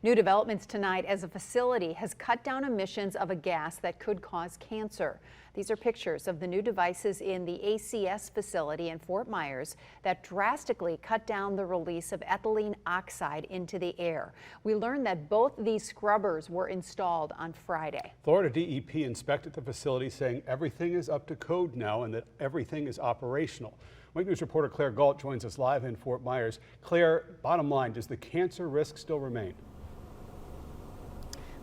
New developments tonight as a facility has cut down emissions of a gas that could cause cancer. These are pictures of the new devices in the ACS facility in Fort Myers that drastically cut down the release of ethylene oxide into the air. We learned that both these scrubbers were installed on Friday. Florida DEP inspected the facility, saying everything is up to code now and that everything is operational. Wake News reporter Claire Galt joins us live in Fort Myers. Claire, bottom line, does the cancer risk still remain?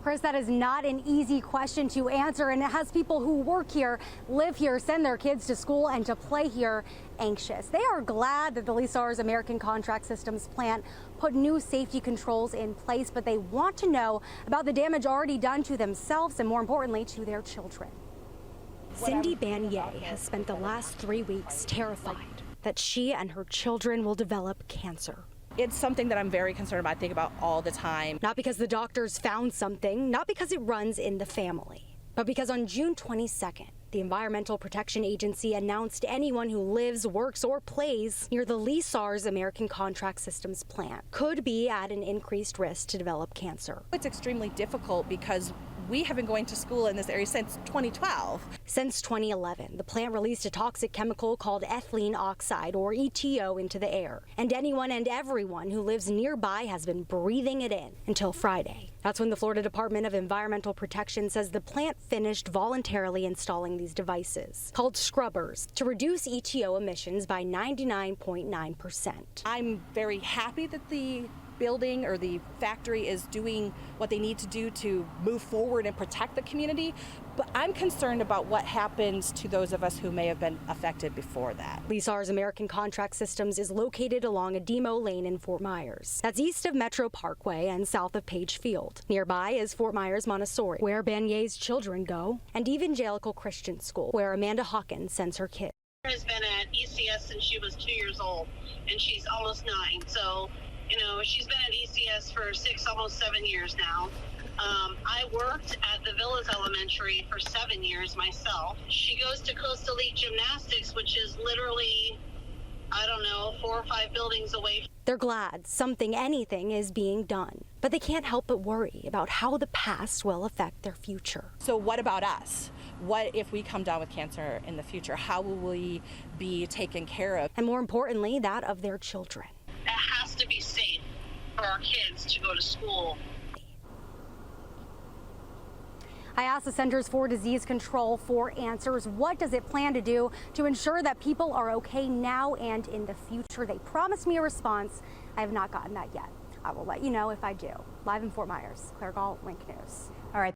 Chris, that is not an easy question to answer, and it has people who work here, live here, send their kids to school and to play here anxious. They are glad that the Lee-Sar's American Contract Systems plant put new safety controls in place, but they want to know about the damage already done to themselves and, more importantly, to their children. Cindy Banier has spent the last 3 weeks terrified that she and her children will develop cancer. It's something that I'm very concerned about, I think about all the time. Not because the doctors found something, not because it runs in the family, but because on June 22nd, the Environmental Protection Agency announced anyone who lives, works, or plays near the Lee-Sar's American Contract Systems plant could be at an increased risk to develop cancer. It's extremely difficult because we have been going to school in this area since 2012. Since 2011, the plant released a toxic chemical called ethylene oxide, or ETO, into the air. And anyone and everyone who lives nearby has been breathing it in until Friday. That's when the Florida Department of Environmental Protection says the plant finished voluntarily installing these devices, called scrubbers, to reduce ETO emissions by 99.9%. I'm very happy that the building or the factory is doing what they need to do to move forward and protect the community, but I'm concerned about what happens to those of us who may have been affected before that. Lee-Sar's American Contract Systems is located along a Demo Lane in Fort Myers. That's east of Metro Parkway and south of Page Field. Nearby is Fort Myers Montessori, where Banier's children go, and Evangelical Christian School, where Amanda Hawkins sends her kids. Has been at ECS since she was 2 years old, and she's almost 9. So, you know, she's been at ECS for 6, almost 7 years now. I worked at the Villas Elementary for 7 years myself. She goes to Coast Elite Gymnastics, which is literally, I don't know, 4 or 5 buildings away. They're glad anything is being done, but they can't help but worry about how the past will affect their future. So what about us? What if we come down with cancer in the future? How will we be taken care of? And more importantly, that of their children. It has to be safe for our kids to go to school. I asked the Centers for Disease Control for answers. What does it plan to do to ensure that people are okay now and in the future? They promised me a response. I have not gotten that yet. I will let you know if I do. Live in Fort Myers, Claire Galt, Wake News. All right.